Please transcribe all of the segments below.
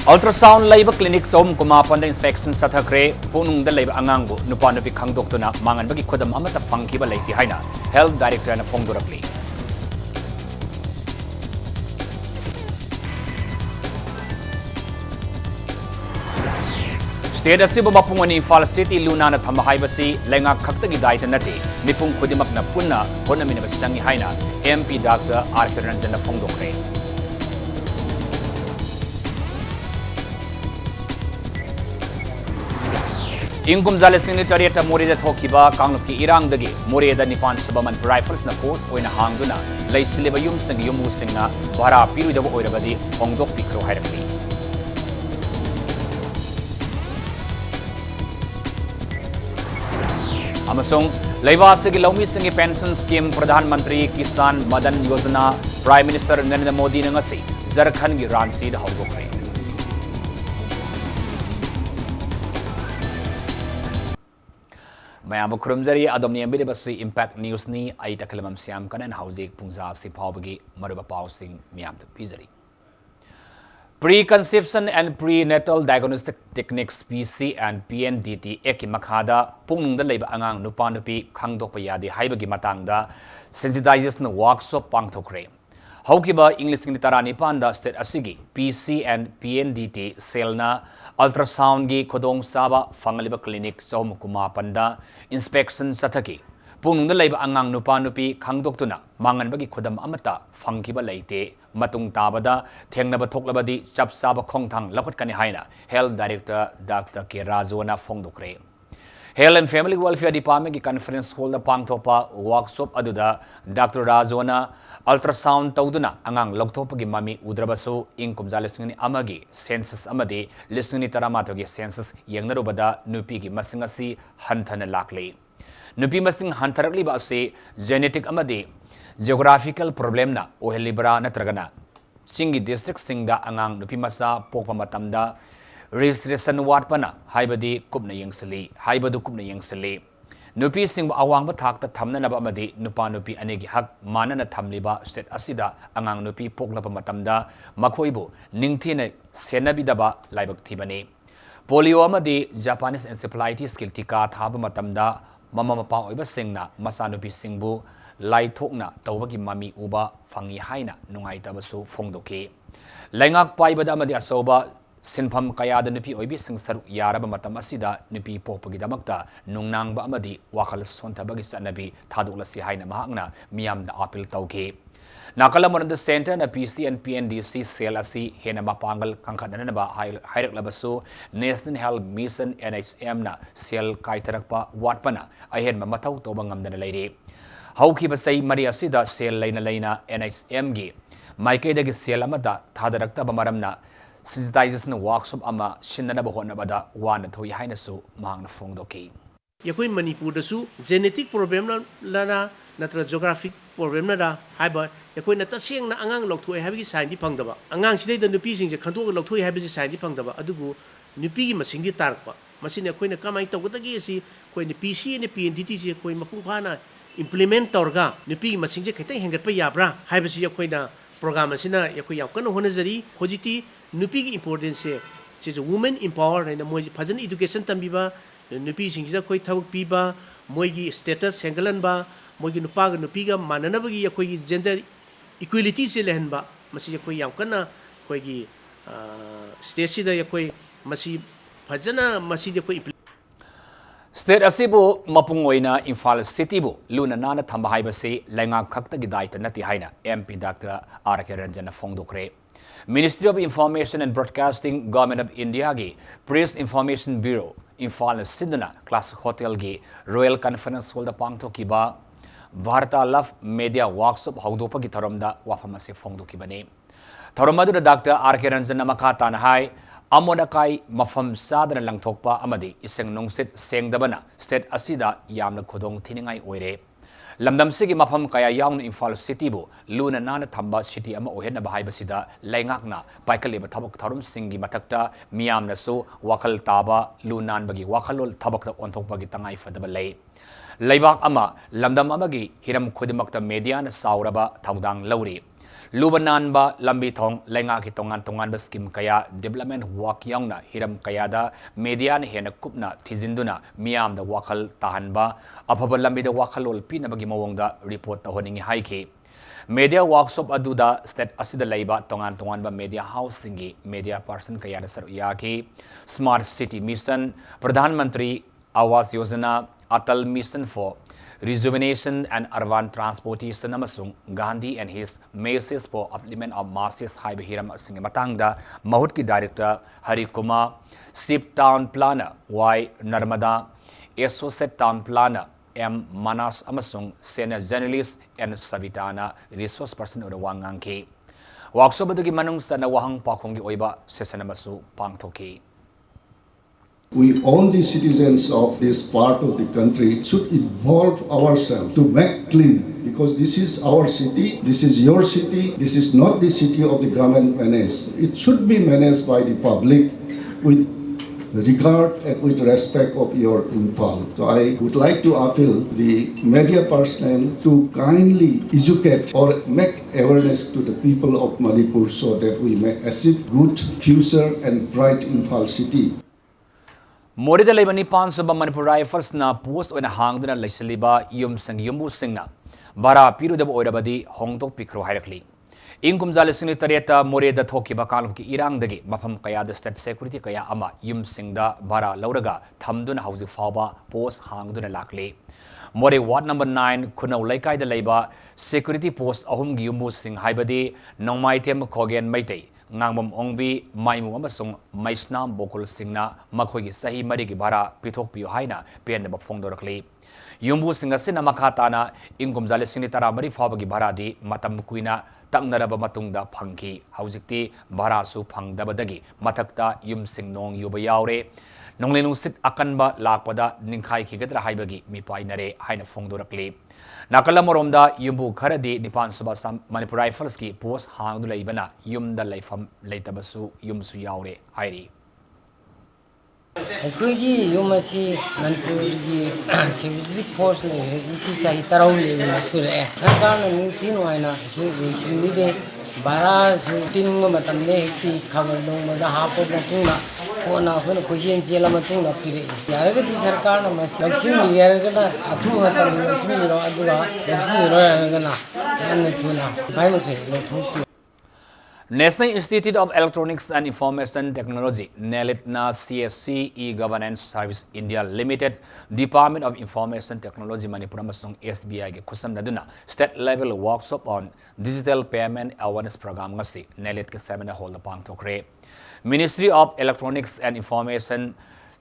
Ultrasound Labor Clinic Som Kumapanda Inspection Sathakre, Punung the Labor Angango, Nupan Bikang Doctona, Mangan Baki Kodam Amata Funky Balati Haina, Health Director and Pongorapli. State Asibo Bapungani Fall City Lunana Tamahibasi, Lenga Kaktagi Daitanati, Nipung Kudimak Napuna, Konamin of Sangi Haina, MP Dr. Arthur and Pongokre. Ingkum Zalesing Litariata Morida Tokiba, Kangki Irang Dagi, Morida Nipan Subaman Rifles na Post o Hanguna, Lay Silibayum Sang Yumu Singa, Bara Piru of Oirabadi, Hongdok Pikro Hirakli. Amasong Laivasigi Lomi Singi Pension Scheme Pradhan Mantri Kisan Madan Yojana Prime Minister Narendra Modi Nangasi, Zarkhan Giransi the Hongdok. Mayam Krumzari Adomni Ambidibasi Impact News ni Aita Kalamam Siam Kanan Housing Punjab Si Pawbagi Maruba Pausing Miam to Pizari. Preconception and Prenatal Diagnostic Techniques PC and PNDT Eki Makada Pung the Labor Angang Nupanupi Kangdopayadi Haibagi Matanga Sensitization Workshop Pangtokre. Haukiba English in Tarani Panda State Asigi PC and PNDT Selna Ultrasound gi Kodong Saba Fangaliba Clinic Som Kumapanda Inspection Sataki Punung the Labor Angang Nupanupi Kangdoktuna Mangan Bagi Kodam Amata Fankiba Leite Matung Tabada Tengnaba Toklabadi Chap Saba Kongtang Lapat Kanihaina Health Director Dr. K. Razona Fongdokre. Health and Family Welfare Department ki Conference Hall Pangtopa Workshop Aduda Dr. Razona Ultrasound Tauduna Angang Loktopagi Mami Udrabaso Inkum Zalisuni Amagi Census Amadi Lisuni Taramatogi Census Yangarubada Nupigi Masingasi Hantana Lakli. Nupi Masing Hantarakli Basi Genetic Amadi Geographical Problem na Ohelibra Natragana Singi District Singda Angang Nupi Masa Pokpa Matamda Registration Watpana Haibadi Kubna Yangsali Haibadu Kubna Yangsali Nupi Sing Awang Batak the Tamna Nabamadi Nupa Nupi Anegi Hak Manana Tamliba State Asida Angang Nupi Poklapa Matamda Makoibu Ningtine Senabidaba Laibak Tibani Polio Amadi Japanese Encephalitis Skill Tika Thaba Matamda Mama Mapa Oiba Singna Masanupi Singbu Lai Tokna Tawaki Mami Uba Fangi Haina Nungaitabasu Fongdoki Langak Paibada Amadi Asoba Sinpam Kaya the Nupi Oibi Sing Saru Yaraba Matamasida Nupi Popagidamakta Nungnang Ba Amadi Wakal Sontabagis Nabi Tadulasi Haina Mahagna Miam the Apil Tauke Nakalaman the Center na PC and PNDC Selasi Hena Mapangal Kankadanaba Hirak Labaso National Health Mission NHM na Sel Kaitarakpa Watpana Ahead Mamatau Tobangam the lady Hauki Basay Maria Sida Sel Laina NHM Gi Maike de Sel Amada Tadarakta Bamaramna Sensitization Workshop Ama Shinana Bahonabada Wan Toy Hainasu Mang Fongdoki. Yakui Manipur the su genetic problem lana natra geographic problem na haiba yakui na tasing na angang lokthoi habi sign di pangdaba angang sidai the nupi sing je khantok lokthoi habi sign di pangdaba adugu nupi gi masing di tarpa masin yakui na kamai tawdagi si koi ni PC ni PNDT si koi mapung phana implement torga nupi gi masing je kaitai hengat pa yabra haiba si yakui na program asina yakui yam kan honajari hojiti nupi gi importance se women empower na moi phajan education tambiba nupi singja koi thawak piba moigi status hengalanba moigi nupaga nupiga mananabagi yakoi gender equality se lehanba masi yakoi yam kana koi gi state da yakoi masi phajana masi yakoi State Asibo Mapungoina Infal City bu Luna Nana Tambahibasi Lenga Kakta Gidaita Nati Haina MP Dr. R.K. Ranjana Fongdokre. Ministry of Information and Broadcasting Government of India gi Press Information Bureau Infal Sidana Class Hotel gi Royal Conference Hall da Pangto Kiba Bharata Love Media Workshop Haudopa gi Tharamda Wafamasi Fongdo Kibani Tharamadu Dr. R.K. Ranjana Makata Nahai Amodakai Mafam Sadana Langtokpa Amadi Iseng Nongsit Sengdabana State Asida Yamna Kodong Tiningai Oire Lamdam Sigi Mafam Kaya Yang Infal City bu Luna Nana Tamba City Ama Ohena Bahibasida Langakna Paikaliba Tabak Tarum Singi Matakta Miam Nasu Wakal Taba Lunan Bagi Wakalol Tabak Ontok Bagi Tangai Fadabalay Laibak Ama Lamdam Amagi Hiram Kodimakta Media na Sauraba Taudang Lauri lubananba lambi thong lenga ki tongan ba scheme kaya development work yaungna hiram kaya da media na hena kupna thizinduna miam da wakal tahanba afaba lambi da wakal ol pina bagi mawong da report ta honingi haiki media workshop aduda state asida laiba tongan ba media house singi media person kaya da sar yaki smart city mission pradhan mantri awas yojana atal mission for rejuvenation and urban transportation amasung Gandhi and his message for upliftment of masses haiba hiram asing matangda mahut ki director Hari Kumar chief town planner Y Narmada associate town planner M Manas amasung senior journalist and Savitana resource person ora wangangki workshop adugi manung sana wahang pakhongi oiba session amasu pangthoki. We, all the citizens of this part of the country, should involve ourselves to make clean, because this is our city, this is your city, this is not the city of the government managed. It should be managed by the public with regard and with respect of your info. So I would like to appeal the media personnel to kindly educate or make awareness to the people of Manipur so that we may achieve good future and bright Imphal city. Morida Lebani Pansaba Manipur Rifles na post on a hangdana Laisaliba Yum Sang Yumu Singna Bara Piru de Oirabadi Hongto Pikro Hirakli. Inkum Zalisuni Tareta Morida Toki Bakalki Irang Dagi Mapam Kaya the State Security Kaya Ama Yum Singda Bara Lauraga Tamdun House Faba post hangduna Lakli. More Ward number 9 Kuno Laikai the Leba Security Post Ahum Yumu Sing Haibadi Nongmaitem Kogan Maite. Ngangbam ongbi maimu amasung maisnam bokul singna makhoigi sahi mari gi bara pithok piu haina pen ba phongdorakli yumbu singa sina makhatana ingum jale singni tara mari fawa gi bara di matam kuina taknaraba matungda phangki haujikti bara su phangdabadagi mathakta yum sing nong yuba yaure nonglenu sit akanba lakpada ningkhai khigatra haibagi mipai nare haina phongdorakli Nakala Moromda Yumbu Karadi Nipan Subasam Manipur Rifles ki post hangdu laibana yumda laifam laitabasu yumsu yaure hairi. ꯑꯩꯈꯣꯏꯒꯤ ꯌꯨꯝ ꯑꯁꯤ ꯃꯅꯤꯄꯨꯔꯒꯤ security force ꯂꯩꯔꯦ ꯏꯁꯤ ꯆꯍꯤ 10 ꯁꯨꯔꯛꯑꯦ ꯁꯔꯀꯥꯔꯅ ꯅꯤꯡꯊꯤ ꯅꯨꯡꯉꯥꯏꯅꯁꯨ ꯌꯦꯡꯁꯤꯟꯕꯤꯗꯦ ꯚꯔꯥꯁꯨ ꯄꯤꯅꯤꯡꯕ ꯃꯇꯝꯗ ꯍꯦꯛꯇꯤ ꯈꯕꯔ ꯅꯣꯡꯃꯗ ꯍꯥꯞꯄ ꯃꯇꯨꯡꯗ ꯀꯣꯟꯅ ꯑꯩꯈꯣꯏꯅ ꯀꯣꯏꯆꯦꯟ ꯆꯦꯜꯂ ꯃꯇꯨꯡꯗ ꯄꯤꯔꯛꯏ ꯌꯥꯔꯒꯗꯤ ꯁꯔꯀꯥꯔꯅ ꯃꯁꯤ ꯂꯧꯁꯤꯟꯕꯤꯒꯦ ꯍꯥꯏꯔꯒꯅ ꯑꯊꯨꯕ ꯃꯇꯝꯗ ꯂꯧꯁꯤꯟꯕꯤꯔꯣ ꯑꯗꯨꯒ ꯂꯧꯁꯤꯟꯕꯤꯔꯣ ꯍꯥꯏꯔꯒꯅ ꯌꯥꯝꯅ ꯊꯨꯅ ꯃꯈꯩ ꯂꯧꯊꯣꯛꯄꯤꯌꯨ. National Institute of Electronics and Information Technology, NELIT-na CSC E-Governance Service India Limited, Department of Information Technology Manipur amasung SBI ge khusamnaduna state level workshop on digital payment awareness program ngasi NELIT ke seminar hall pangthokre. Ministry of Electronics and Information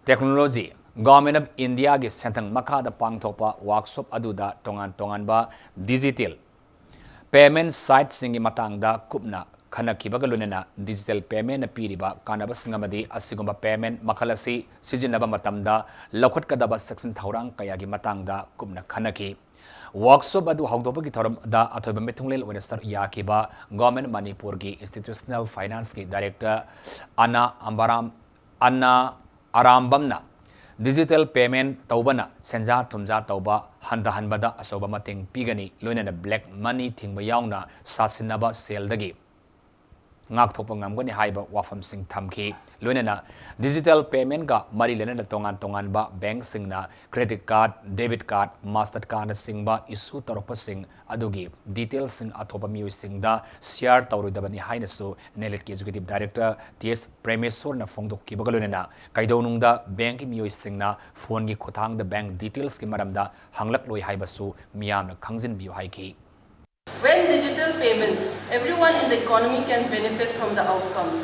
Technology, Government of India ge sentang makha da pangthokpa workshop aduda tongan ba digital payment site singi matangda kupna Kana Kibagalunena digital payment na piriba kanaba singamadi asigumba payment makalasi sijinaba matamda lokot kadaba section thaurang kayagi matangda kumna khanaki workshop adu hawdoba gi thoram da athoba methunglel onestar yakiba government Manipur gi institutional finance gi director Anna Arambamna digital payment taubana senja thumja tauba hanbada asoba mating pigani loinana black money thingba yauna sasinaba sel dagi ngak thopa ngamgani haiba wafam sing thamki loinana digital payment ga mari lena tongan ba bank singna credit card debit card master card singba issue taropa sing adugi details sing athopa mioi singda share tawrudabani haina su NELIT ki executive director TS Premesor na phongdok ki bagalonena kaidonungda bank ki mioi singna phone gi khothang da bank details ki maramda hanglak loi haiba su miyamna khangjin biu haiki. When digital payments, everyone in the economy can benefit from the outcomes.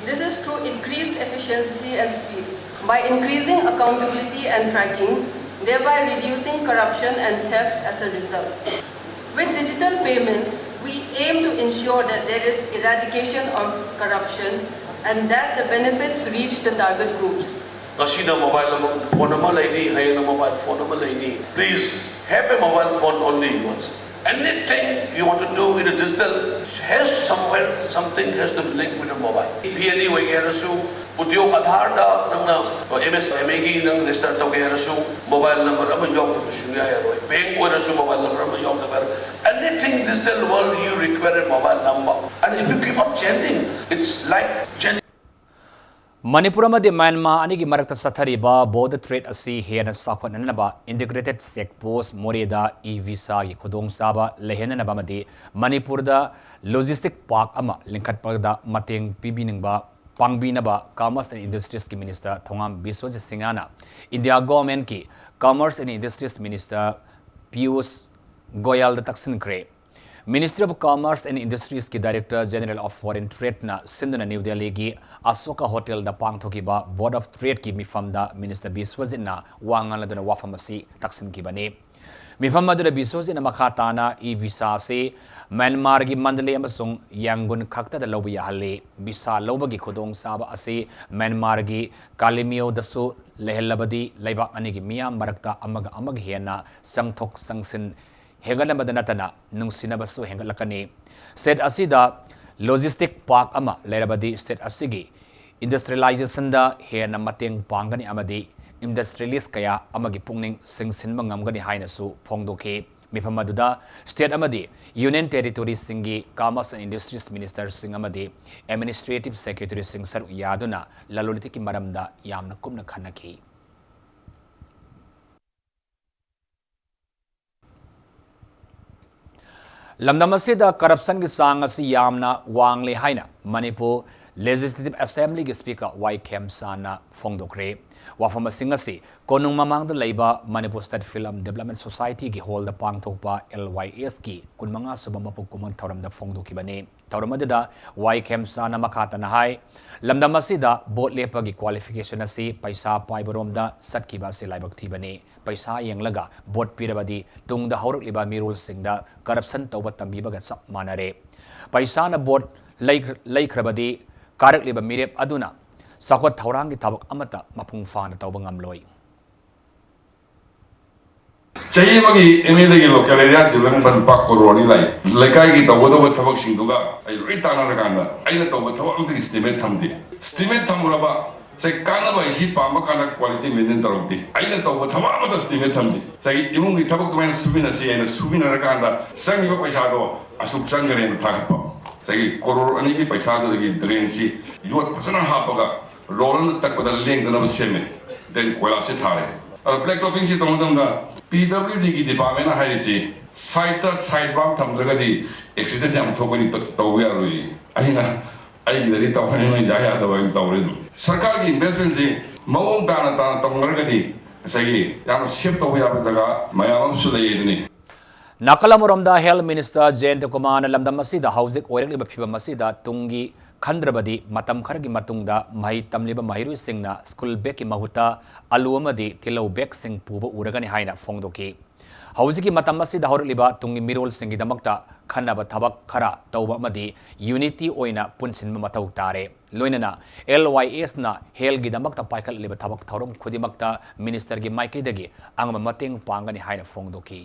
This is through increased efficiency and speed, by increasing accountability and tracking, thereby reducing corruption and theft as a result. With digital payments, we aim to ensure that there is eradication of corruption and that the benefits reach the target groups. Mobile phone, please have a mobile phone only once. Anything you want to do in a digital has somewhere, something has to be linked with a mobile. PNE way herasu, udyog Aadhaar da nangna MSME gi nang register to herasu, mobile number ama yok to shunya heroi. Bank herasu mobile number ama yok to ber. Anything digital world you require a mobile number. And if you keep on changing, it's like changing. Manipur amadi Myanmar anigi marakta sathariba border trade asi hena sakhananaba integrated checkpost moreda e-visa gi khudong saba lehenanaba madi Manipur da logistic park ama linkhatpagda mateng pibiningba pangbinaba commerce and industries ki minister Thongam Biswajit Singhana India government ki commerce and industries minister Piyush Goyal da taksin kre Ministry of Commerce and Industries ki Director General of Foreign Trade na Sindhuna New Delhi ki Asoka Hotel da pangthokiba Board of Trade ki mifamda Minister Biswajit na wangaladuna wafamasi taksin ki bani mifam madura Biswajit na makhatana e-visa se Myanmar gi Mandalay amasung Yangon khakta da lobu yahalle visa loba gi khudong saba ase Myanmar gi Kalimio dasu lehelabadi laibak ani gi miyam marakta amag hena sangthok sangsin Hengalabada natana nung sinabasu hengalakani state asida logistic park ama lerabadi state asigi industrialization da hena mateng pangani amadi industrialist kaya amagi pungning singsinba ngamgani hainasu phongdoke mifamaduda state amadi union territory singi commerce and industries minister sing amadi administrative secretary sing saru yaduna lalolitiki maramda yamna kumna khanaki Lamdam asida corruption ki sang asi yamna wangle haina Manipur Legislative Assembly ki Speaker Y Kem Sana Phongdokre wafam asing asi konung mamang da leiba Manipur State Film Development Society ki hall da pangthokpa LYS ki kunmanga subama pugkuman thoram da phongdoki bane thoramadida Y Kem Sana makata na hai lamdam asida bot lepa ki qualification asi paisa paibarom da satkiba se laibak thi bane paisa yenglaga bot pirabadi tungda hauruk liba mirul singda corruption tawba tambibaga sap manare paisa na bot laikhrabadi karak liba mirep aduna sakot thaurang ki thabak amata mapung fana tawba ngamloi Chahi magi MLA ki local area development pak koroni lai lekai ki tawdo thabak singduga ai roi tana rakanda ai na tawba thabak amti estimate thamuraba sai kana ba isi pama kana quality maintain tarokti ai na tawba thabak amata estimate thamdi sai imung ki thabak tumaina subina rakanda sangi ba paisa do asuk sangare na thakpa sai koror ani ki paisa do ki drain si yot pasana hapaga rolan tak pada leng dana seme then kola se thare black topping si tong da PWD ki department na hai si side bam thamdraga di accident yam thokani tawya roi aina ai gidari tawhani mai jaya da bai tawre du sarkar ki investment si mawong dana tongraga di sai yam shape tawya ba jaga mayam su lai ni Nakalamuromda Health Minister Jayant Kumar lamdam asida hauzik oirakliba phibam asida tungi khandrabadi matam khargi matungda mai tamliba mahiru singna school bag ki mahuta alu amadi tilau bag sing puba uragani haina phongdoki hauziki matam asida horliba tungi mirol singi damakta khanaba thabak khara tawba amadi unity oina punsinma mathau tare loinana LYS na hel gi damakta paikal liba thabak thorom khudimakta minister gi maikidagi angma mateng pangani haina phongdoki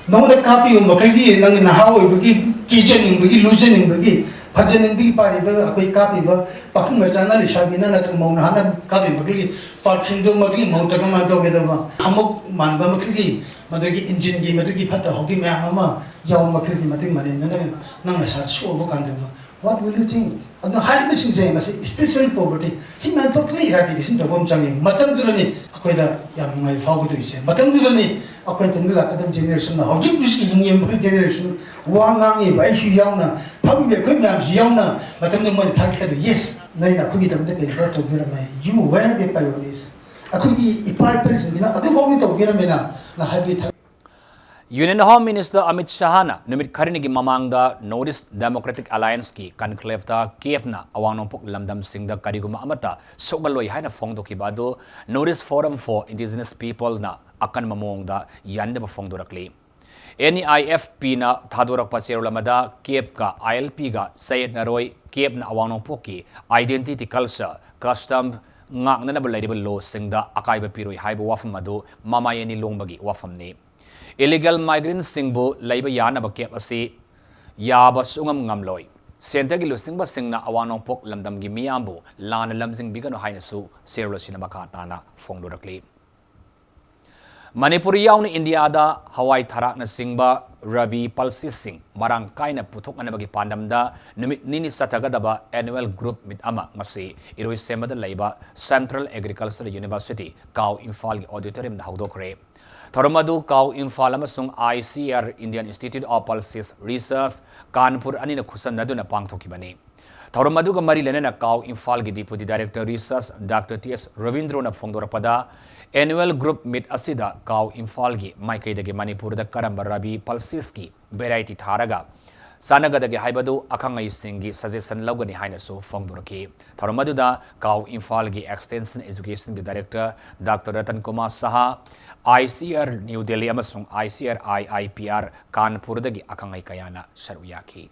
Nongre kapi makagi nang nahaw ibagi kitchen ibagi luchen ibagi bhajan ibagi pari ba akoi kapi ba pakhung merchana ri shabina na tum mauna hana kapi makagi parfum do magi mauta ma do be ba hamok manba makagi madagi engine gi madagi phata hogi me ama yaw makagi mating manin na nang na sa so bo kan ma what will you think ano hali missing jay mas spiritual poverty sin man to clear happy sin to gom changi matam durani akoi da yam ngai phau du ise matam durani akoi tengla kadam generation na hogi biski yum yum generation wangang e bai shu yaw na pham me khoi nam shi yaw na matam ne mon thak khadu yes nai na khugi tam de ke ba to gira mai you where the pioneers akoi gi ipai person dina adu hogi to gira me na happy Union Home Minister Amit Shahana numit kharinigi mamangda Nordic Democratic Alliance ki conclave ta Kiev na awangnongpok lamdam singda kariguma amata sogaloi haina phongdoki badu Nordic Forum for Indigenous People na akan mamongda yandeba phongdorakli NEIFP na thadorak paserulamada Kiev ka ILP ga sayed naroi Kiev na awangnongpok ki identity culture custom ngakna na balaiba law singda akaiba piroi haiba wafam adu mamayani longbagi wafam ni illegal migrants singbu leiba yanaba kep asi yaba sungam ngamloi center gi lusingba singna awanong pok lamdam gi miyambu lana lamjing bigano haina su serlo sinama ka tana fongdorakli Manipuri yaun India da Hawaii tharak na singba Rabi Palsi Singh marang kaina puthok anabagi pandamda numit nini satagadaba annual group mit ama ngasi iroi semada leiba Central Agricultural University Kau Imphal gi auditorium da hawdokre Tharamadu Kau Imphal amasung ICR Indian Institute of Pulses Research Kanpur anina khusan naduna pangthokibani Tharamadu ga mari lenena Kau Imphal gi Deputy Director Research Dr. T.S. Ravindro na fongdorapada annual group meet asida Kau Imphal gi maikaidagi Manipur da karamba Rabi Pulses ki variety tharaga sanagadagi haibadu akhangai singi suggestion logani haina so fongdoraki Tharamadu da Kau Imphal gi Extension Education gi Director Dr. Ratan Kumar Saha ICR New Delhi amasung ICR IIPR Kanpur dagi akhangai kayana saruyaki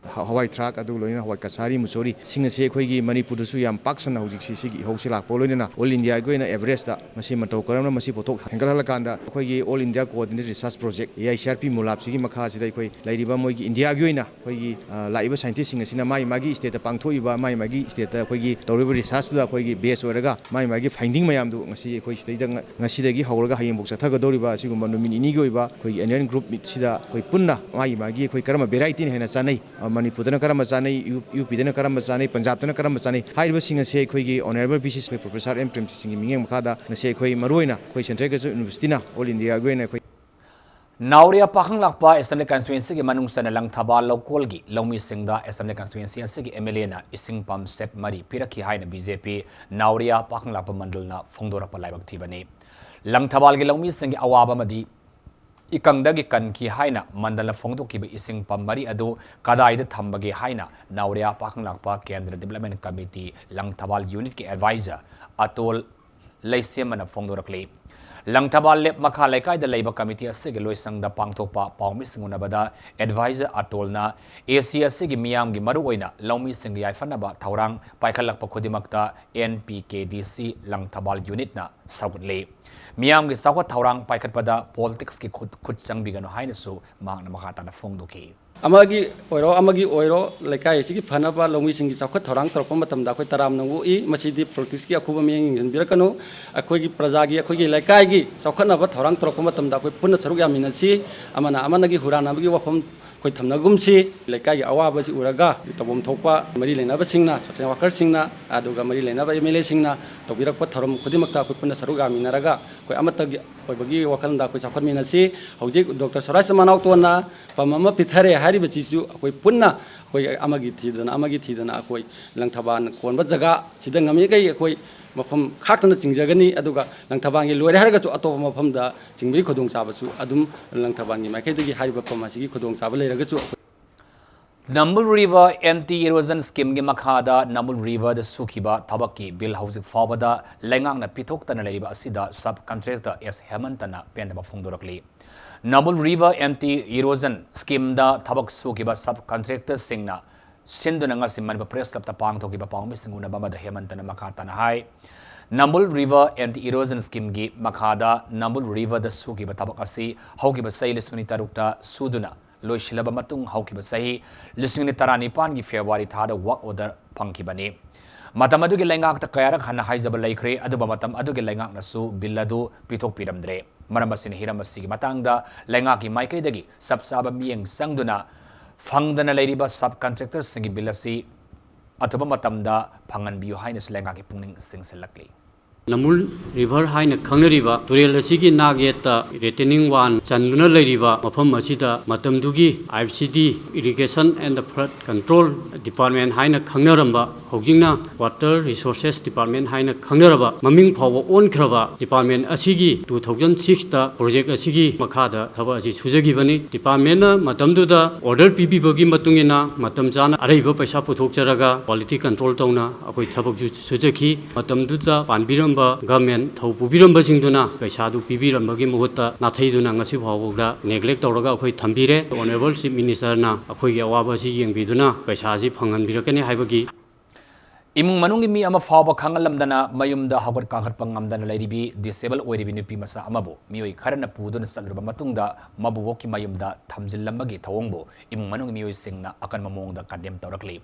Hawaii track adu loina Hawaii kasari musori singa se khoi gi Manipur su yam paksan hojik si gi hosila poloina all India goina Everest da masi matau karam masi potok hengal kanda khoi gi all India coordinated research project AICRP mulap si gi makha si dai khoi lairiba moi gi India goina khoi gi laiba scientist singa sina mai magi state pangthoiba mai magi state khoi gi toriba research da khoi gi base oraga mai magi finding mayam du ngasi khoi si dai ngasi dagi hawraga hayeng bok sathaga doriba siguma numini ni goiba khoi Indian group mit sida khoi punna mai magi khoi karama variety ni hena sanai Manipur dana karam sanai UP dana karam sanai Punjab dana karam sanai haiba singa se khoi gi honorable pieces khoi professor M Prem Singh mingeng makada na se khoi maroina khoi Central University na all India goina khoi Nauria pakhang lakpa Assembly constituency gi manung sana lang thabal local gi lomi singda Assembly constituency asigi MLA na ising pam set mari pirakhi haina BJP Nauria pakhang lakpa mandal na fongdora palaibak thibani lang thabal gi lomi singi awaba madi ikangdagi kanki haina mandala fongdokiba ising pamari adu kadaida thambagi haina Nauria pakhang lakpa Kendra Development Committee lang thabal unit ki advisor atol leisemana fongdorakli lang thabal lep makha laikai da leiba committee asigi loisangda pangthokpa pawmi singunabada advisor atolna Asia sigi miyam gi maru oina lomi sing yaifanaba thaurang paikhalakpa khodimakta NPKDC lang thabal unit na sagutle Miyam gi sakwa thaurang paikhatpada politics ki khut changbigano haina su mangna makata na fongdoki amagi oiro lekai sigi phanaba lomi singi sakwa thaurang torpa matamda khoi taram nangu I masidi politics ki akhuba miyang ingin birakano akhoi gi praja gi akhoi gi lekai gi sakhana ba thaurang torpa matamda khoi punna saruk yaminasi amana gi hurana gi wafam khoi thamnagum si lekai gi awaba si uraga tabom thokpa mari lenaba singna social worker singna aduga mari lenaba MLA singna tobirakpa tharom khudimakta khoi punna saruk yaminaraga khoi amata gi oibagi wakalda khoi sakhon minasi hojik Dr. Sarai Samanau tona pamama pithare hariba chisu khoi punna khoi amagi thidana khoi langthaban konba jaga sida ngami kai khoi mafam khaktana chingjagani aduga langthabangi loire harga chu atop mafamda chingbi khodong chabasu adum langthabangi maikai hariba pamasi gi khodong chaba leiraga chu Namul River Anti Erosion Scheme gi makhada Namul River da sukhiba thabaki bill housing fawada lengang na pithok tana leiba asida sub contractor S Hemantana pendaba fongdorakli Namul River Anti Erosion Scheme da thabak sukhiba sub contractor singna sinduna nga simman press club ta pangthokiba pangmi singuna bama da Hemantana makhata na hai Namul River Anti Erosion Scheme gi makhada Namul River da sukhiba thabak asi haukiba saile sunita rukta suduna loisilaba matung haukiba sahi lising ni tarani pan gi February thada work order phangkibani matam adu gi lengak ta kayara khana haijaba laikre aduba matam adu gi lengak nasu billadu pithok piramdre maramasini hiramasi gi matangda lengak gi maikai dagi sabsaba miyeng sangduna fangdana leiriba sub contractors singi billasi atuba matamda phangan biu haina lengak gi pungning singselakli Namul River haina khangnariba turel asigi nageta retaining wall chanluna leiriba mafam asida matamdugi IFCD Irrigation and the Flood Control Department haina khangnaramba hojingna Water Resources Department haina khangnaraba maming phawa onkraba department asigi 2006 ta project asigi makhada thaba asi sujagibani department na matamduda order pibibagi matungina matam jana araiba paisa puthokjaraga quality control tawna akoi thabak sujaki matamduda panbiram government thau pubiram basingduna paisa du pibiram bagi muhutta nathaiduna ngasi phawda neglect tawraga akhoi thambire honorable chief minister na akhoi gi awaba si yengbiduna paisa ji phangan birakani haibagi Imung manungi mi ama fawba khangalamdana mayumda hawat kakhatpa ngamdana lairibi disable oiribi nupi masa amabu mioi kharana puduna salruba matungda mabuwoki mayumda thamjillamagi thawongbo imung manungi mioi singna akan mamongda kandem tawrakli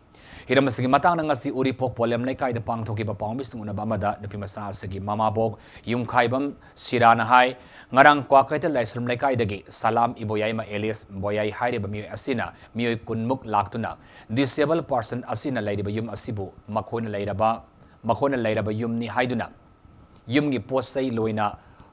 hiramasigi matangna ngasi uripok polem lekai da pangthoki ba pangmi singuna bamada nupi masa asigi mamabok yumkhaibam sirana hai ngarang kwakaita laisrum lekai dagi salam iboyai ma elias boyai haire ba mioi asina mioi kunmuk laktuna disable person asina lairiba yum asibu makhona lairaba yumni haiduna yumgi posai loina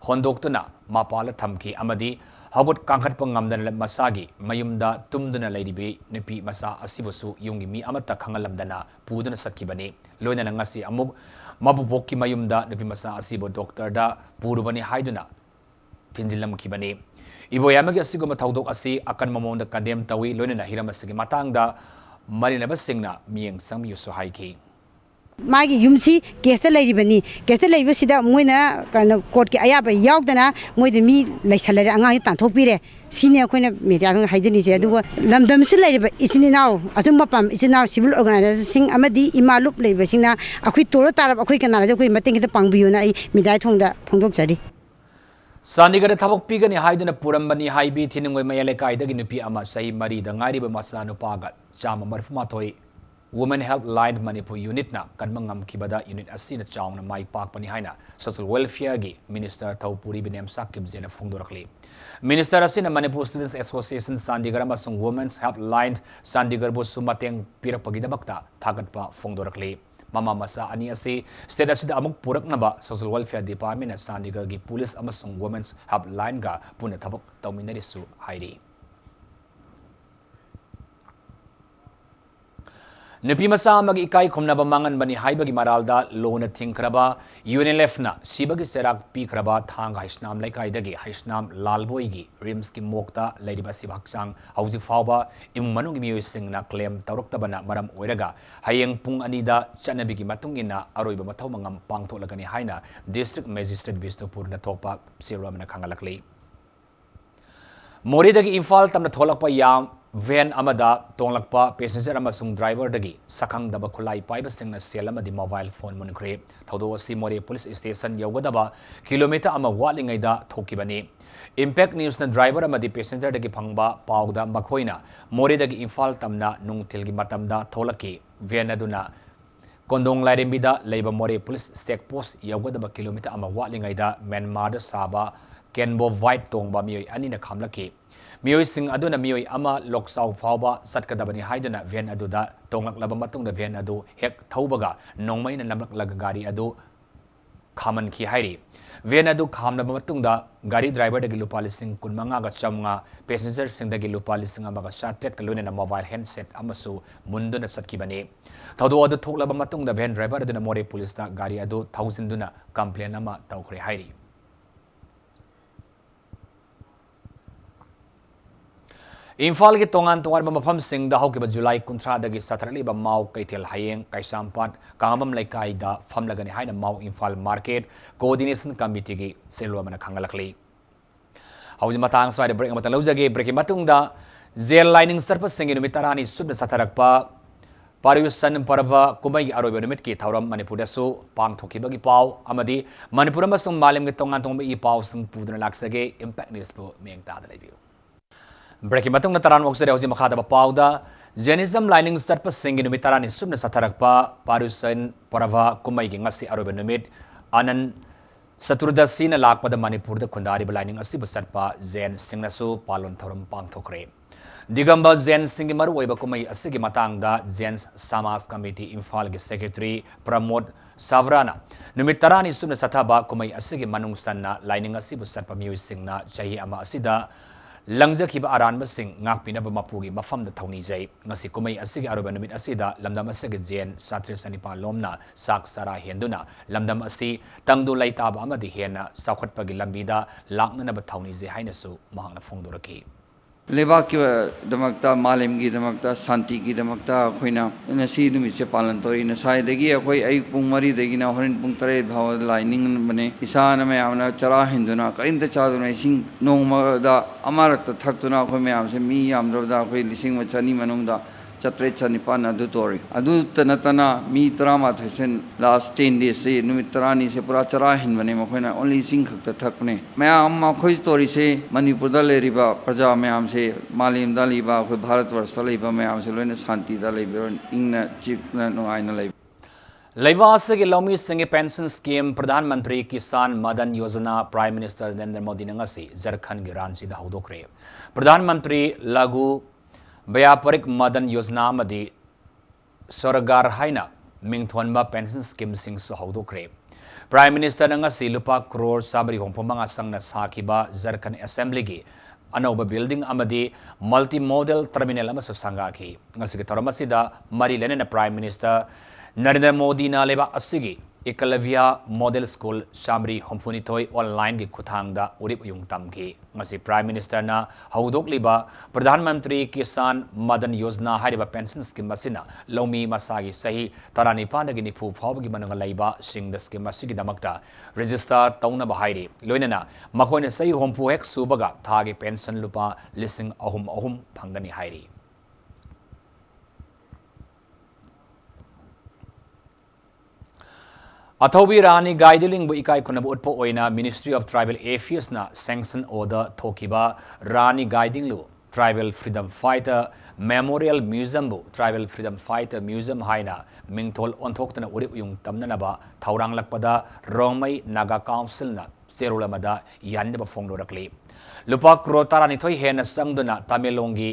hondoktuna mapala thamki amadi hagut kangkhat pangamdan masagi mayumda tumduna lairibi nupi masa asibusu yumgi mi amata khangalamdana puduna sakibani loina ngasi amuk mabubokki mayumda nupi masa asibo doctor da purubani haiduna tinjilam kibani iboyamagi asiguma thaudok asi akan mamonda kadem tawi loina hiramasigi matangda marinaba singna mieng sangmiusu haiki मागी युमसी case लेरिबनी case लेरिबसिदा Moina कन court के आयाबा यावदना मोइदे मी लेसलरे अंगा तानथोकपिरे सिने अखोइना media हाइजनिसे अदुगो लमदमसि लेरिबा इसिनिनाव अजुम मपम इसिनाव civil organisation अमदी इमालुप लेरिबसिना अखोइ तोरो तारब अखोइ कनारा जखोइ मतेंग ता पांगबियुना आई media थोंगदा फोंदोकजरी Sandigada thabok pigani haiduna purambani haibi thinungoi mayale kaidagi nupi ama sahi mari da ngariba masa nupaga chama marfumathoi Women Helpline Manipur Unit na kanmangam kibada unit asina chawng na mai pakpani haina social welfare gi Minister Thaupuri Binem Sakib Jena Fungdorakli. Minister asina Manipur Students Association Sandigar amasung Women's Helpline Sandigar bu sumateng pirakpagidabakta thagatpa Fungdorakli. Mama masa ani asi state asida amuk puraknaba social welfare department na Sandigar gi police amasung Women's Helpline ga puna thabok tawminarisu hairi. Nupi masa magi ikai khumnaba mangan bani haibagi maralda lona thingkraba UNLF na sibagi serak pi kraba thang haisnam laikai dagi haisnam lalboi gi rims ki mokta ladiba sibakchang hauji fawba im manung mi singna claim tawroktabana maram oiraga hayeng pung anida chanabi gi matungina aroiba mathau mangam pangtholagani haina district magistrate Bisnupur na thokpa siramana khangalakli Mori dagi Imphal tamna tholakpa yam van amada tonglakpa passenger amasung driver dagi sakhang daba khulai paiba singna sel amadi mobile phone munkre thodo si Mori police station yogadaba kilometer ama walingai da thokibani impact news na driver amadi passenger dagi phangba pawda makhoina Mori dagi Imphal tamna nungthilgi matamda tholaki van aduna kondong lairembida leiba Mori police check post yogadaba kilometer ama walingai da Myanmar da saba Kenbo White tongba mioi anina khamlaki mioi sing aduna mioi ama loksau fawba satkadabani haiduna ven aduda tonglak laba matungda ven adu hek thaubaga nongmai na lamlak lag gari adu khaman ki hairi ven adu khamna matungda gari driver dagi lupa lising kunmanga ga chamnga passenger sing dagi lupa lising amaga satret kalune na mobile handset amasu munduna satkibani thodo adu thoklaba matungda ven driver aduna Mori police da gari adu 1000 duna complaint ama tawkhre hairi Imphal ki tongan mafam sing da hawkiba July kuntra dagi satrali ba mau kaitel hayeng kaisampat kangabam laikai da famlagani haina mau Imphal market coordination committee gi selwa mana khangalakli hawji matang swai break matang lawjage break matung da jail lining sarpa singi numitarani subna satharakpa Pariusan parva kumai aroiba numit ki thauram Manipur da su pang thokibagi paw amadi Manipur amasung malim gi tongan tongba I paw sung puduna laksage impact news po meng ta da review Breaking matong na taran waksere hausi makada pauda Jenism lining sarpa singi numit tarani subna satharakpa Pariusan parava kumai gi ngasi aroiba numit anan saturdasi na lakpada Manipur da khundari lining asibu sarpa Zen singnasu palon thoram pang thokre Digamba Zen singi maru oiba kumai asigi matang da Zen Samas Committee Imphal gi Secretary Pramod Savrana numit tarani subna sathaba kumai asigi manung sanna lining asibu sarpa miui singna chahi ama asida Langja kiba aran basing ngakpina ba mapugi mafam da thawni jai ngasi kumai asigi aroba numit asida lamdam asigi jen satri sanipa lomna sak sara henduna lamdam asi tangdu laita ba amadi hena saukhatpagi lambida lakna na ba thawni jai haina su mahangna phongdoraki लेबाक की दमकता मालेम की दमकता शांति की दमकता अखोइना नसी नुमित से पालन तोरी नसायदगी अखोइ अय पुंग मरी दगिना होरिन पुंग तरे भाव लाइनिंग बने इसान में आमना चरा हिंदुना करिंत चादुना इसिंग नोंगमदा अमारक थक्तुना अखोइ में आमसे मी आमरबदा अखोइ लिसिंग वचनी मनुंगदा चत्रे चनिपान अदु तोरी अदु तनतना मी तरामा थेसन लास्ट 10 days से नुमित तरानी से पूरा चरा हिन बने मखोना ओनली सिंग खक्त थकने मैं आम मखोई तोरी से मणिपुर दा लेरिबा प्रजा में आम से मालिम दा लिबा खो भारत वर्ष दा लिबा में आम से लोने शांति दा लिबा इंगना चिकना नुआइना लिबा लेवास के लौमी सिंह पेंशन स्कीम प्रधानमंत्री किसान मदन योजना प्राइम मिनिस्टर नरेंद्र मोदी ने झारखंड के रांची हौदोक्रे प्रधानमंत्री लघु व्यापारिक मदन योजना सरकार हाइना मिंगथोनबा पेंशन स्कीम हौदोक्रे प्राइम मिनिस्टर ने लुपा करोड़ 750 संगना साखिबा झारखंड असेंबली की अनौब बिल्डिंग मल्टी मॉडल टर्मिनल संगाखी मरी लेने प्राइम मिनिस्टर नरेंद्र मोदी लेबा असिगी एकलव्या मॉडल स्कूल शामरी हुंफुनिथोई ऑनलाइन की खुथांगदा उरिप युंग तमकी ngasi प्राइम मिनिस्टर ना हौदोकलिबा प्रधानमंत्री किसान मदन योजना हारिबा पेंशन स्कीम मसिना लौमी मसागी सही 19 दगी निफु फावगी मनंग लैबा सिंग स्कीम मसिगी दमकता रजिस्टर तौना बहाइरी लोइनना मखोइने सही होंफु हेक सुबगा थागे पेंशन लुपा लिसिंग अहुम फंगनी हाइरी अथौबी रानी गाइडलिंग इकाई खुनब उत्पो ओइना मिनिस्ट्री ऑफ ट्राइबल एफेयर्स ना सैंक्शन ऑर्डर थोकिबा Rani Gaidinliu tribal freedom fighter memorial museum बु ट्राइबल फ्रीडम फाइटर म्यूजियम हाइना मिंगथोल ओंथोक्तना उरिप युंग तमननबा थौरांगलकपदा रोंगमई नागा काउंसिल ना सेरुलमदा यानबा फोंगलोरकली लुपा करोड़ 12 हेन संगदुना तमिलोंगी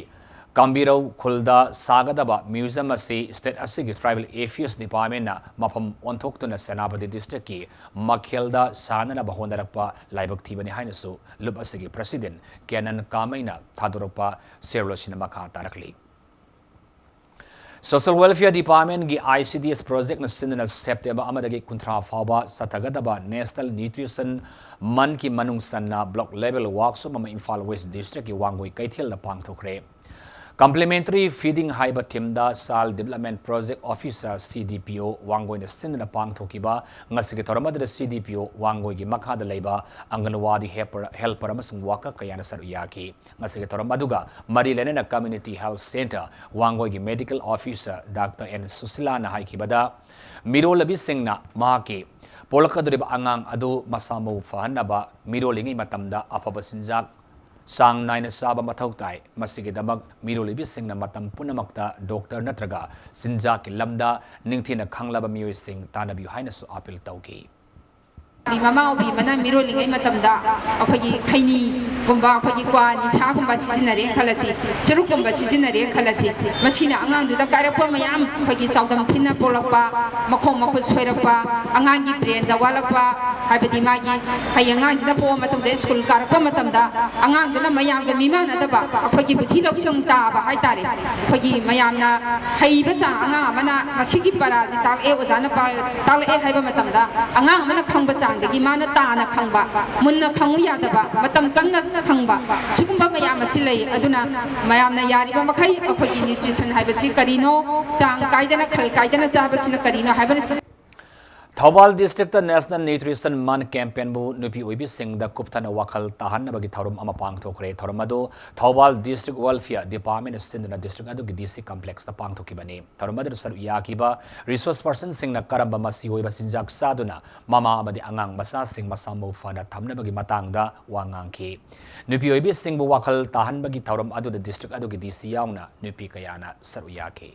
कांबीरौ खुलदा सागदबा म्यूजियम असी स्टेट असिगी ट्राइबल एफेयर्स डिपार्टमेंट ना मफम ओंथोक्तुना सेनापति डिस्ट्रिक्ट की मखेलदा सानना बहोंदरकपा लाइबक थीबनी हाइनसु लुप असिगी प्रेसिडेंट केनन कामैना थादोरपा सेरलोसिना मखा तारकली सोशल वेलफेयर डिपार्टमेंट की ICDS प्रोजेक्ट सिंधुना सेप्टेम्बर अमदगी कुंथ्रा फावबा सतगदबा नेशनल न्यूट्रिशन मन की मनुंग सन्ना ब्लॉक लेवल वर्कशॉप अमा इम्फाल वेस्ट डिस्ट्रिक्ट की वांगोई कैथेल पांगथोखरे Complementary feeding haiba timda sal development project officer CDPO wangoi na sinna pangthokiba ngasigi thoramadra CDPO wangoi gi makhada leiba anganwadi helper amasung waka kayana saru yaki ngasigi thoramaduga mari lenena community health center wangoi gi medical officer Dr. N Susila na haikibada mirolabi singna mahaki polakadriba angang adu masamo fahanaba mirolingi matamda afaba sinjak sang naina saba mathautai masigidamag mirolibi singna matam punamakta doctor natraga sinja ki lamda ningthina khanglaba mioi sing tanabi haina su appeal tauki Mama obi mana mirolingai matamda akhagi khaini gumba akhagi kwa ni sa gumba sizinare khalasi churuk gumba sizinare khalasi masina angang du da karapwa mayam akhagi saudam thinna polakpa makhong makhut soirappa angang gi brain da walakpa habadi magi hayanga sida po matam de school karapwa matamda angang du na mayam ga mimana da ba akhagi buthi loksong ta ba hai tare akhagi mayam na haiba sa angang amana masigi paraji tal e ozana par tal e haiba matamda angang amana khangba sa dagi mana taana khangba munna khangu yadaba matam changna khangba sigumba mayam asilai aduna mayamna yariba makhai akhoi nutrition haibasi karino chang kaidana khal kaidana sabasina karino haibasi Thawbal district national nutrition month campaign bu nupi oibi sing da kupthana wakal tahan bagi tharum ama pangthokre tharumado Thawbal district welfare department sindna district adu gi DC complex ta pangthoki bani tharumado sar yakiba resource person sing na karamba masi oiba sinjak saduna mama amadi angang masa sing masamu fana thamna bagi matangda wangangki nupi oibi sing bu wakal tahan bagi tharum adu da district adu gi DC yauna nupi kayana sar yaki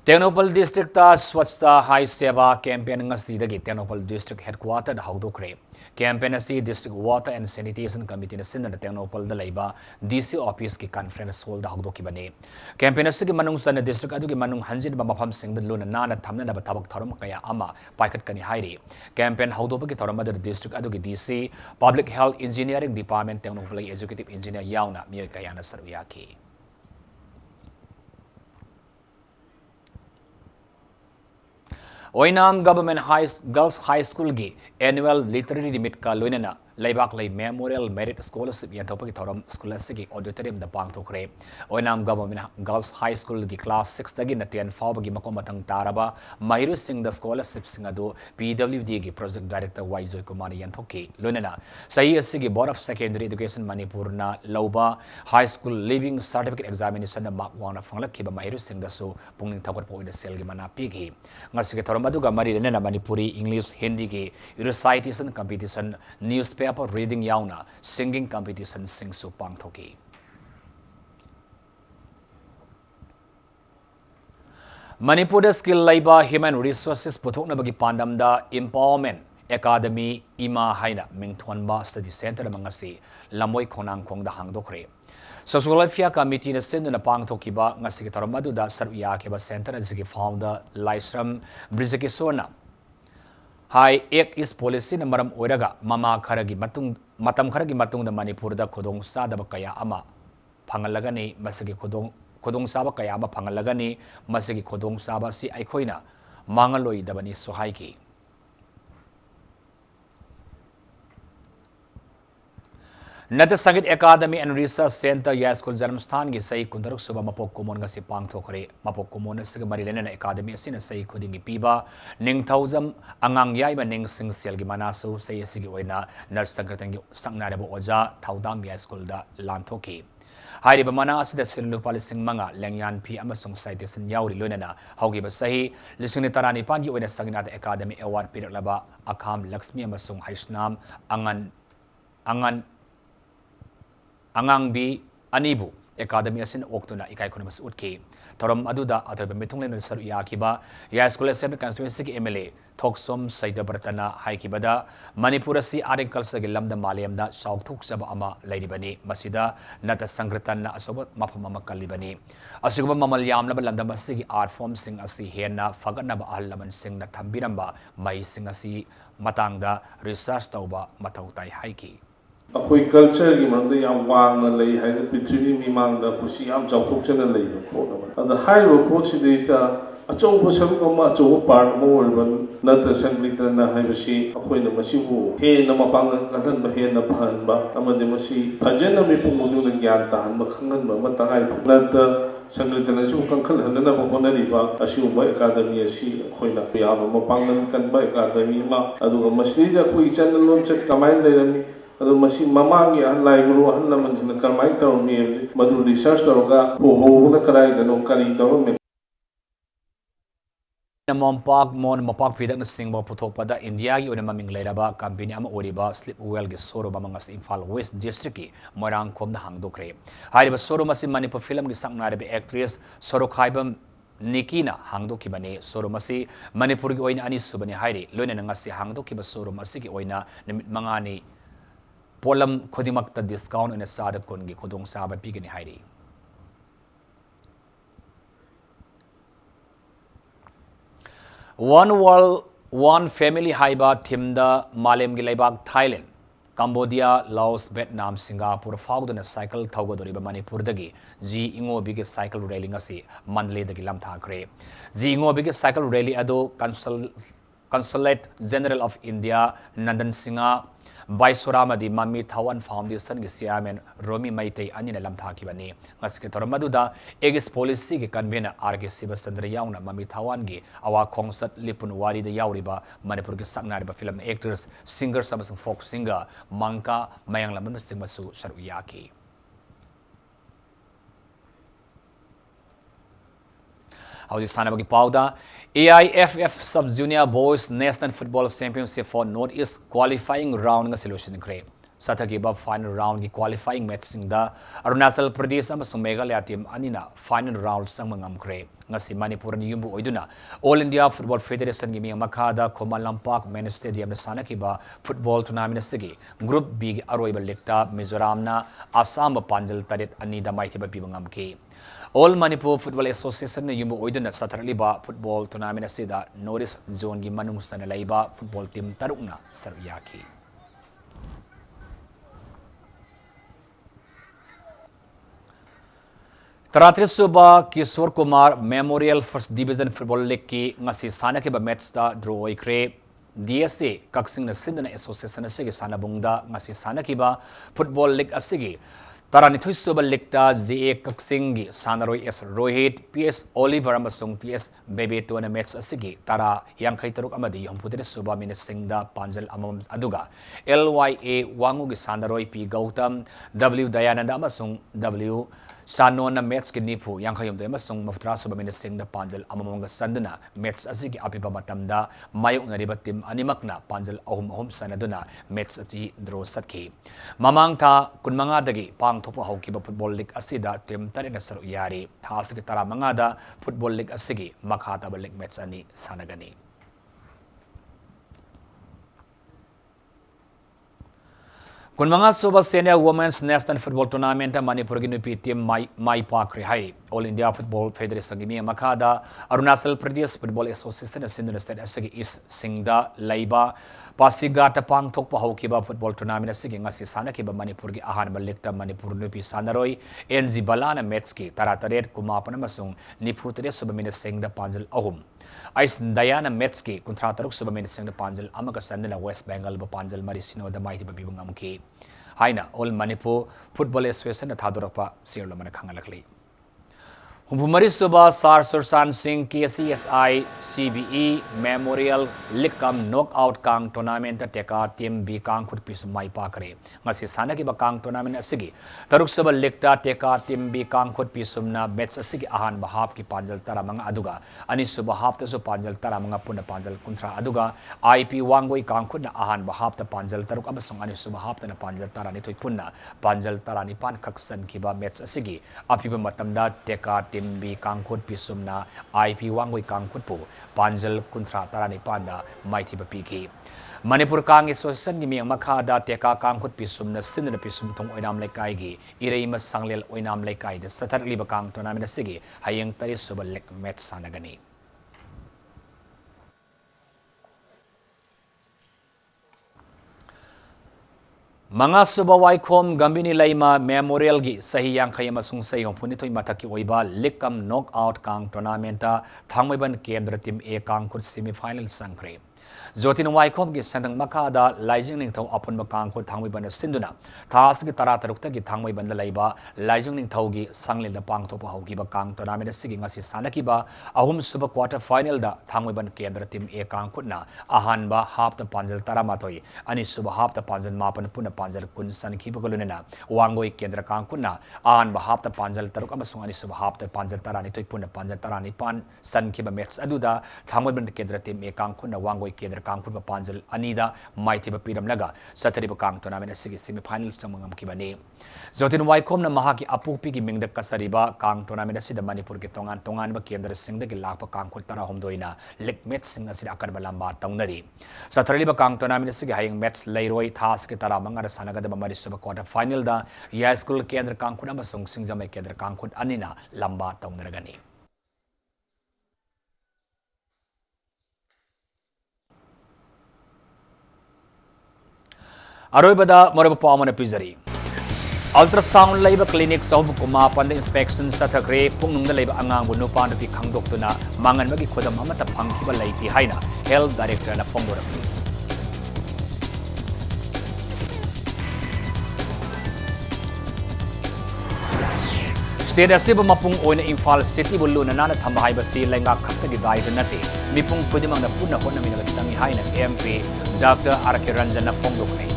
Technopal district ta swachhta high seva campaign ngasi dagi Technopal district headquarter da haudokre campaign asi district water and sanitation committee na sinna Technopal da laiba DC office ki conference hall da haudoki bane campaign asi ki manung san district adu ki manung hanjin ba mafam sing da luna na thamna na ba thabak tharum kaya ama paikhat kani hairi campaign haudoba ki tharum da district adu ki DC public health engineering department Technopal executive engineer yauna mi kaya na sarwiya ki Oinam Government Girls High School की annual literary meet का लोइनना Laibak Lay Memorial Merit Scholarship Yantopi Torom Scholastic Auditorium the Pang to Cre. Oinam Government Girls High School the Class 6 Tagin at Tian Fabagi Makomatang Taraba, Mairu Sing the Scholarship Singado, PWD Project Director Waizo Kumani Yantoki, Lunana, Sayasigi Board of Secondary Education Manipurna, Lauba, High School Living Certificate Examination the Mark 1 of Fanglaki Mairu Sing the So, Punging Tower Point the Selgimana Pigi. Nasiki Toramaduga Marilena Manipuri, English, Hindi, recitation competition, newspaper reading yauna, singing competition sing su pang thoki. Manipur skill labor human resources puthok na bagi pandam da empowerment academy ima haina mingthonba study center mangasi lamoi khonang khong da hangdokre. Social welfare committee na sin na pang thoki ba ngasi ki taramadu da sarwiya ke ba center aziki founder Laisram Brizakisona. Hai ek is policy na maram oiraga mama kharagi matam kharagi matung da Manipur da khudong sadaba kaya ama phangalagani masagi khudong saba kaya ama phangalagani masagi khudong saba si aikhoina mangaloi dabani sohai ki Nata Sangit Academy and Research Center Yaskul Janamsthan gi sai kundaruk suba mapok kumon nga si pang thokre mapok kumon sa marilena na academy sin sai khuding piba ning thousand angang yai ba ning sing sel gi manasu sai sigi oina nar sangatang sangna rebo oja thaudam Yaskul da lan thoki hari ba mana asida silu palising manga lengyan pi amasung citation yauri lonana haugi ba sahi lising ni tarani pan gi oina sangina academy award pirak laba akham Lakshmi amasung Haisnam Angang bi anibu academy asin oktuna ikai konamas utki thoram aduda athoba mithunglen saru yakiba ya school assembly constituency ki MLA thoksom saidabartana haikibada Manipur si agriculture gi lamda malayamda saukthuk saba ama lairibani masida nata sangratan na asobat maphamama kalibani asiguba mamal yamna lamda masigi art form sing asi hena fagatna ba ahlaman sing na thambiramba mai sing asi matangda research tauba mathautai haiki अखोई culture की मरद याम वांगना लई है पृथ्वी मिमांग दा खुशी याम जाथोक्चना लई pot अद high pot सिदेस्ता अचौब सरुक अमा अचौब पार्ट म ओरबन नत संगलितना हाइबसी अखोई न मसिबु हे न मपांग कथन ब हे न फन बा अमदे मसी फजन मे पुमुदु न ज्ञान ताहन म खंगन ब मतंगाई नत संगलितना सु कंखल हनना ब होनरिबा असु म एकाडमी असि अखोई न याम मपांगन कन ब एकाडमी मा अदु मसली जा खुई चन लोन चट कमाइन लेरमी अदु मसी ममांगी अनलाई गुरु अहन लमन करमाई तौरमी मधु रिसर्च तौरगा हो कराई दनो करी तौरमे Mompak mon mopak pidak na singbo puthok pada India gi ona maming leiraba company ama oriba Slipwell gi showroom mangas Imphal West District ki Moirang khom da hangdokre hariba showroom asi Manipur film gi sangna rebe actress Sorokhaibam Nikina hangdoki bane showroom asi Manipur gi oina ani subani hairi loina ngasi hangdoki ba showroom asi gi oina nimit mangani polam khodimakta discount ina sadap kongi khodong saba pigani hairi One world, one family haiba timda malem gilaibak Thailand, Cambodia, Laos, Vietnam, Singapore, fauduna cycle taugodoriba Manipur dagi, G ingo big cycle railing asi, Mandalay dagi lam thakre. G ingo big cycle rally ado Consulate General of India, Nandan Singha, Baisoramadi Mami Thawan Foundation gi chairman Romi Maitei anina lam thakibani ngaske tormaduda egis policy gi convener RK Sibasandra yauna Mami Thawan gi awa khongsat lipun wari da yauriba Manipur gi saknariba film actors singers amasung folk singer Mangka Mayang Lamban singmasu saruyaki Hauji sanabagi pauda AIFF Sub-Junior Boys National Football Championship for Northeast qualifying round nga solution kre. Satagi ba final round ki qualifying match singda Arunachal Pradesh amasung Meghalaya team anina final round sang mangam kre. Nga si Manipur ni yumbu oiduna All India Football Federation gi makada Khomal Lampak Main Stadium na sanaki ba football tournament sigi Group B gi aroiba lekta Mizoram na Assam ba Panjal taret ani da maiti ba pibangam ke. All Manipur Football Association na yumbu oiduna satarliba football tournament asida North Zone gi manung sana laiba football team tarukna saruyaki. Taratris suba Kishore Kumar Memorial First Division Football League ki ngasi sana ke ba match da draw ikre DSA Kaksing Sindana Association Asigi Sanabungda Masi Sanakiba Football League Asigi Taranithui Suba Likta ZA Kaksingi Sanaroi S Rohit PS Oliver Amasung TS Baby to an match Asigi Tara Yang Kaitaruk Amadi Yamputin Suba Minisingda Panjal Amam Aduga LYA Wangugi Sanaroi P Gautam W Dayananda Amasung W Sanona match Kinipu Yang Kayum de Amasung Maftra Suba Minisingda Panjal Amamanga Sandana match Asigi Apiba Matamda Mayuk Nariba Tim Animakna Panjal Ahum Sanaduna match Ati Draw Satki Mamang Ta Kunmanga Dagi Pang Topo Haukiba Football League Asida Tim Tarina Saru Yari Tasiki Tara Mangada Football League Asigi Makhata League match Ani Sanagani Kunmanga Suba Senior Women's National Football Tournament Manipur Nupi team Mai Pakri Hai All India Football Federation Gimi Makada Arunachal Pradesh Football Association Sindhu State Asigi East Singda Laiba Pasiga Tapang Tokpa Haukiba Football Tournament Asigi Ngasi Sanakiba Manipur Gi Ahan Balikta Manipur Nupi Sanaroi NZ Balana Metski Tarataret Kumapana Masung Niputre Subamin Singda Panjal Ahum Ais Diana Metski Kuntrataruk Subamin Singda Panjal Amaka Sandana West Bengal Panjal Marisino the Mighty Babibungamki Haina All Manipur Football Association Thadurapa Sirlo Manakangalakli Humpumari Suba Sar Sursan Singh KCSI CBE Memorial Likam Knockout Kang Tournament Teka Team B Kang Khut Pisu Mai Pakare Ngasi Sanaki ba Kang Tournament Asigi Taruk Suba Likta Teka Team B Kang Khut Pisumna Match Asigi Ahan Bahap ki Panjal Tara Manga Aduga Ani Suba Hap ta Su Panjal Tara Manga Puna Panjal Kuntra Aduga IP Wangoi Kang Khut na Ahan Bahap ta Panjal Taruk Amasung Ani Suba Hap ta na Panjal Tara Nitoi Punna Panjal Tara Nipan Kaksan Kiba Match Asigi Apiba Matamda Teka Bi Kangkut Pisumna IP Wangoi Kangkut Po Panjal Kuntra Tarani Panda Mighty Bapiki Manipur Kang Association Gimi Makada Teka Kangkut Pisumna Sindana Pisum Tong Oinam Lekaigi Ireima Sanglel Oinam Lekai the Satar Liba Kang Tournament Sigi Hayang Tari Suba Lek Met Sanagani Mga Suba Waikom Gambini Laima Memorial Gi Sahiyang Kayamasung Sayong Punitoy Mataki Oiba Likam Knockout Kang Tournamenta Thangmaiban Kendra Team A Kang Kut Semi-Final Sangkre Zotin Waikom Gi Sandang Makada Laijing Ningtau Apun Makang Kut Thangmaiban Sinduna Tasgi Taratarukta Gi Thangmaiban Laiba Laijing Ningtau Gi Sanglil the Pang Topa Hokiba Kang Tournament Sigi Ngasi Sanakiba Ahum Suba Quarter Final da Thangmaiban Kendra Team A Kang Kutna Ahanba Hap the Panjal Taramatoi Ani Suba Hap the Panjal Mapan Puna Panjal Kun San Kibakuluna Wangoi Kendra Kang Kuna Ahan Bahap the Panjal Taruk Amasung Ani Suba Hap the Panjal Tarani Toy Puna Panjal Tarani Pan San Kiba Mets Aduda Thangmaiban Kendra Team A Kang Kuna Wangoi Kendra Kang Kuna Panjal Anida Mighty Bapiram Naga Satariba Kang Tournament Sigi Semi-Finals Samangam Kibani Zotin Waikom na Mahaki Apupi Gi Mingda Kasariba Kang Tournament Sida Manipur Ki Tongan Tongan Ba Kendra Singda Gi Lakpa Kang Kutara Homdoina Lik Met Singa Sida Akar Balamba Tongnari Satariba Kang Tournament Sigi Hayang Mets Leiroi Tas Ki Tara Manga Sanaga da Mari Suba Quarter Final da Ya School Kendra Kang Kuna Masung Singjamai Kendra Kang Kut Anina Lamba Tongnaragani Aroibada Moraba Pamana Pizari Ultrasound Labor Clinic Sob Kumapan Inspection Satakre Pungnum the Labor Angang Nupan Pi Kang Doktuna Mangan Magi Kodam Amata Pankiba Laiti Haina Health Director na Pongora State Asiba Mapung Oina Imphal City Buluna Nana Thambai Basi Lenga Kapta Dai Nati Mipung Pudimang na Puna Kona Mina Sangi Haina MP Dr. Arkiranjan na Pongokne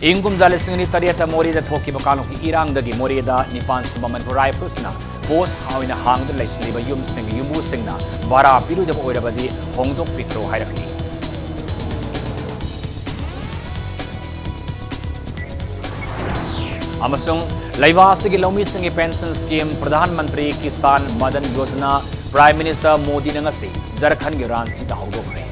Ingum Zalisingni Tariata Morida Toki Bakano Irang Dagi Morida Nipan Subaman Hurai Pusna Post Hawina Hang the Lake Yum Sing Yumu Singna Bara Piru de Oirabadi Hongdok Pitro Hierarchy Amasung Laivasigi Lomi Singi Pension Scheme Pradhan Mantri Kisan Madan Yojana Prime Minister Modi Nangasi Zarkhan Giran Sita Hongdok